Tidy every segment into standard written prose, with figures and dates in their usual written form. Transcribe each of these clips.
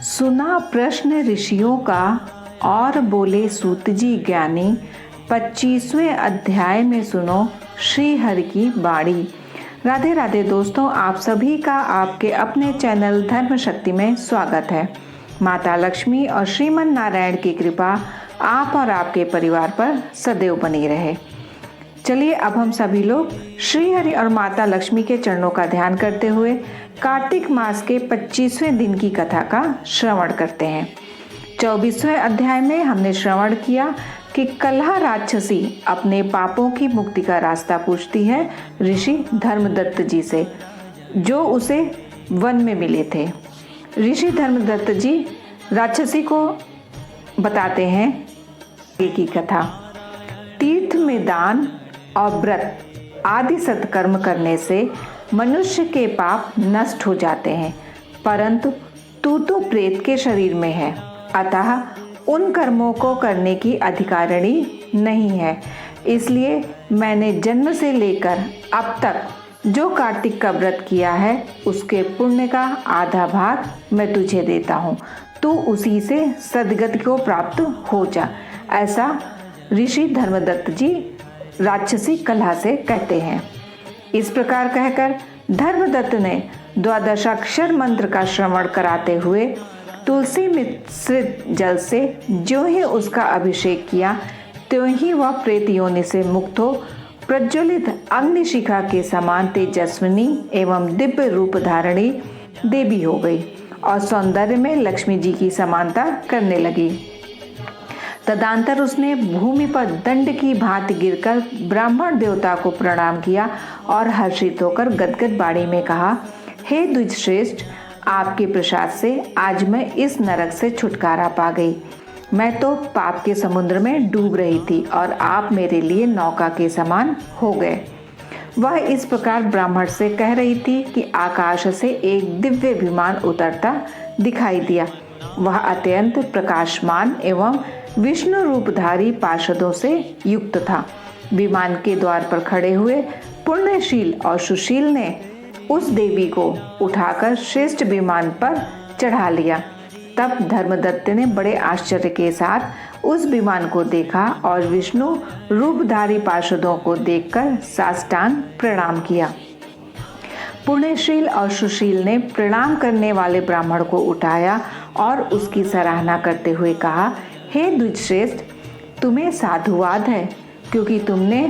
सुना प्रश्न ऋषियों का और बोले सूत जी ज्ञानी। 25वें अध्याय में सुनो श्री हरि की बाणी। राधे राधे दोस्तों, आप सभी का आपके अपने चैनल धर्म शक्ति में स्वागत है। माता लक्ष्मी और श्रीमन नारायण की कृपा आप और आपके परिवार पर सदैव बनी रहे। चलिए अब हम सभी लोग श्री हरि और माता लक्ष्मी के चरणों का ध्यान करते हुए कार्तिक मास के 25वें दिन की कथा का श्रवण करते हैं। 24वें अध्याय में हमने श्रवण किया कि कलह राक्षसी अपने पापों की मुक्ति का रास्ता पूछती है ऋषि धर्मदत्त जी से, जो उसे वन में मिले थे। ऋषि धर्मदत्त जी राक्षसी को बताते हैं की कथा। तीर्थ में दान और व्रत आदि सत्कर्म करने से मनुष्य के पाप नष्ट हो जाते हैं, परंतु तू तो प्रेत के शरीर में है, अतः उन कर्मों को करने की अधिकारिणी नहीं है। इसलिए मैंने जन्म से लेकर अब तक जो कार्तिक का व्रत किया है उसके पुण्य का आधा भाग मैं तुझे देता हूँ, तू उसी से सद्गति को प्राप्त हो जा। ऐसा ऋषि धर्मदत्त जी राक्षसी कलह से कहते हैं। इस प्रकार कहकर धर्मदत्त ने द्वादशाक्षर मंत्र का श्रवण कराते हुए तुलसी मिश्रित जल से जो ही उसका अभिषेक किया, त्यों ही वह प्रेत योनि से मुक्त हो प्रज्वलित अग्निशिखा के समान तेजस्विनी एवं दिव्य रूप धारणी देवी हो गई और सौंदर्य में लक्ष्मी जी की समानता करने लगी। तदंतर उसने भूमि पर दंड की भांति गिरकर ब्राह्मण देवता को प्रणाम किया और हर्षित होकर गदगद बाणी में कहा, हे द्विजश्रेष्ठ, आपके प्रसाद से आज मैं इस नरक से छुटकारा पा गई। मैं तो पाप के समुद्र में डूब रही थी और आप मेरे लिए नौका के समान हो गए। वह इस प्रकार ब्राह्मण से कह रही थी कि आकाश से एक दिव्य विमान उतरता दिखाई दिया। वह अत्यंत प्रकाशमान एवं विष्णु रूपधारी पार्षदों से युक्त था। विमान के द्वार पर खड़े हुए पुण्यशील और सुशील ने उस देवी को उठाकर श्रेष्ठ विमान पर चढ़ा लिया। तब धर्मदत्त ने बड़े आश्चर्य के साथ उस विमान को देखा और विष्णु रूपधारी पार्षदों को देखकर साष्टांग प्रणाम किया। पुण्यशील और सुशील ने प्रणाम करने वाले ब्राह्मण को उठाया और उसकी सराहना करते हुए कहा, हे द्विजश्रेष्ठ, तुम्हें साधुवाद है, क्योंकि तुमने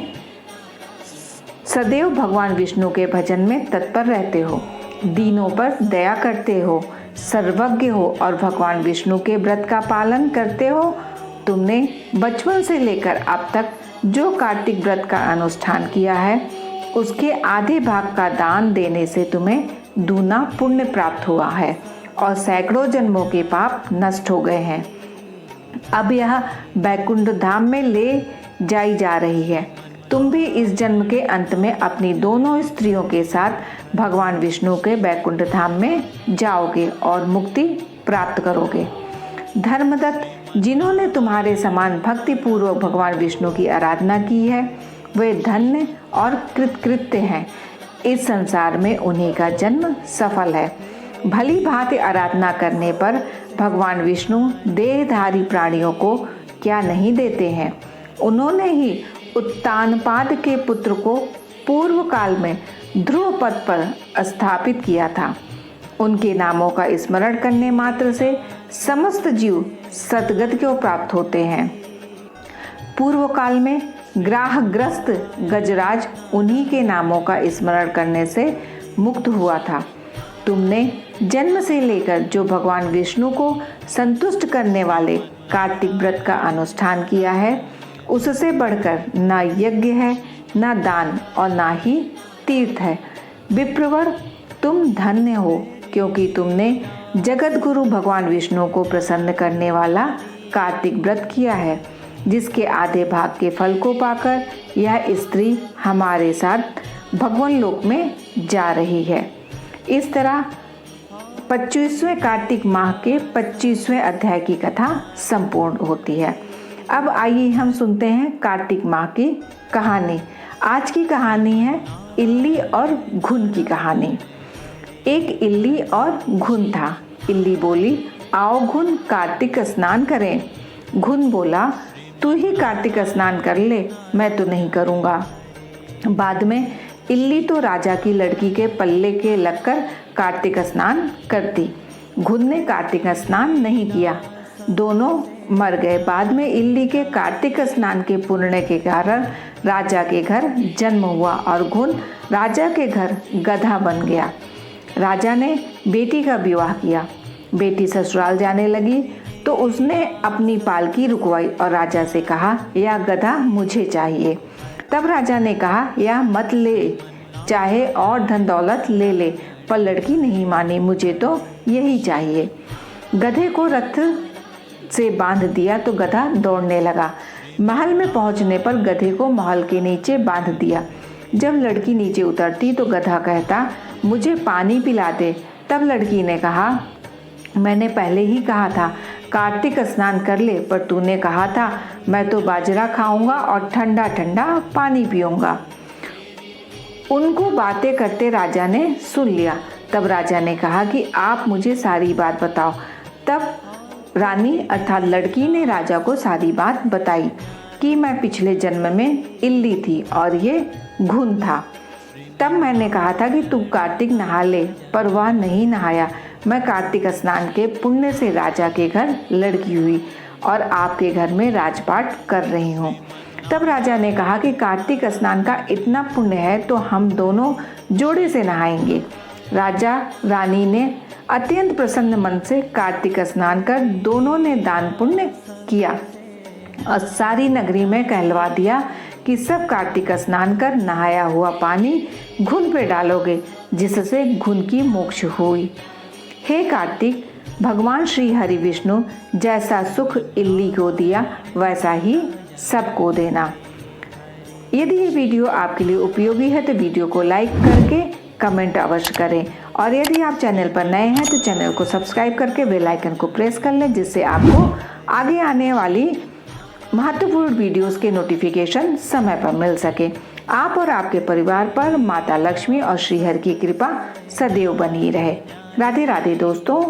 सदैव भगवान विष्णु के भजन में तत्पर रहते हो, दीनों पर दया करते हो, सर्वज्ञ हो और भगवान विष्णु के व्रत का पालन करते हो। तुमने बचपन से लेकर अब तक जो कार्तिक व्रत का अनुष्ठान किया है उसके आधे भाग का दान देने से तुम्हें दूना पुण्य प्राप्त हुआ है और सैकड़ों जन्मों के पाप नष्ट हो गए हैं। अब यह बैकुंठ धाम में ले जाई जा रही है। तुम भी इस जन्म के अंत में अपनी दोनों स्त्रियों के साथ भगवान विष्णु के बैकुंठ धाम में जाओगे और मुक्ति प्राप्त करोगे। धर्मदत्त, जिन्होंने तुम्हारे समान भक्ति पूर्वक भगवान विष्णु की आराधना की है वे धन्य और कृतकृत्य हैं। इस संसार में उन्हीं का जन्म सफल है। भली भांति आराधना करने पर भगवान विष्णु देहधारी प्राणियों को क्या नहीं देते हैं। उन्होंने ही उत्तानपाद के पुत्र को पूर्व काल में ध्रुव पद पर स्थापित किया था। उनके नामों का स्मरण करने मात्र से समस्त जीव सद्गति को प्राप्त होते हैं। पूर्व काल में ग्राहग्रस्त गजराज उन्हीं के नामों का स्मरण करने से मुक्त हुआ था। तुमने जन्म से लेकर जो भगवान विष्णु को संतुष्ट करने वाले कार्तिक व्रत का अनुष्ठान किया है उससे बढ़कर ना यज्ञ है, ना दान और ना ही तीर्थ है। विप्रवर, तुम धन्य हो, क्योंकि तुमने जगत गुरु भगवान विष्णु को प्रसन्न करने वाला कार्तिक व्रत किया है, जिसके आधे भाग के फल को पाकर यह स्त्री हमारे साथ भगवान लोक में जा रही है। इस तरह 25वें कार्तिक माह के 25वें अध्याय की कथा संपूर्ण होती है। अब आइए हम सुनते हैं कार्तिक माह की कहानी। आज की कहानी है इल्ली और घुन की कहानी। एक इल्ली और घुन था। इल्ली बोली, आओ घुन कार्तिक स्नान करें। घुन बोला, तू ही कार्तिक स्नान कर ले, मैं तो नहीं करूँगा। बाद में इल्ली तो राजा की लड़की के पल्ले के लगकर कार्तिक स्नान करती। घुन ने कार्तिक स्नान नहीं किया, दोनों मर गए। बाद में इल्ली के कार्तिक स्नान के पुण्य के कारण राजा के घर जन्म हुआ और घुन राजा के घर गधा बन गया। राजा ने बेटी का विवाह किया। बेटी ससुराल जाने लगी तो उसने अपनी पालकी रुकवाई और राजा से कहा, यह गधा मुझे चाहिए। तब राजा ने कहा, यह मत ले, चाहे और धन दौलत ले ले, पर लड़की नहीं मानी, मुझे तो यही चाहिए। गधे को रथ से बांध दिया तो गधा दौड़ने लगा। महल में पहुंचने पर गधे को महल के नीचे बांध दिया। जब लड़की नीचे उतरती तो गधा कहता, मुझे पानी पिला दे। तब लड़की ने कहा, मैंने पहले ही कहा था कार्तिक स्नान कर ले, पर तूने कहा था मैं तो बाजरा खाऊंगा और ठंडा ठंडा पानी पीऊंगा। उनको बातें करते राजा ने सुन लिया। तब राजा ने कहा कि आप मुझे सारी बात बताओ। तब रानी अर्थात लड़की ने राजा को सारी बात बताई कि मैं पिछले जन्म में इल्ली थी और ये घुन था। तब मैंने कहा था कि तू कार्तिक नहा ले, पर वह नहीं नहाया। मैं कार्तिक स्नान के पुण्य से राजा के घर लड़की हुई और आपके घर में राजपाट कर रही हूँ। तब राजा ने कहा कि कार्तिक स्नान का इतना पुण्य है तो हम दोनों जोड़े से नहाएंगे। राजा रानी ने अत्यंत प्रसन्न मन से कार्तिक स्नान कर दोनों ने दान पुण्य किया और सारी नगरी में कहलवा दिया कि सब कार्तिक स्नान कर नहाया हुआ पानी घुन पे डालोगे, जिससे घुन की मोक्ष हुई। हे कार्तिक, भगवान श्री हरि विष्णु जैसा सुख इल्ली को दिया वैसा ही सबको देना। यदि ये वीडियो आपके लिए उपयोगी है तो वीडियो को लाइक करके कमेंट अवश्य करें और यदि आप चैनल पर नए हैं तो चैनल को सब्सक्राइब करके बेल आइकन को प्रेस कर लें, जिससे आपको आगे आने वाली महत्वपूर्ण वीडियोस के नोटिफिकेशन समय पर मिल सके। आप और आपके परिवार पर माता लक्ष्मी और श्रीहरि की कृपा सदैव बनी रहे। राधे राधे दोस्तों।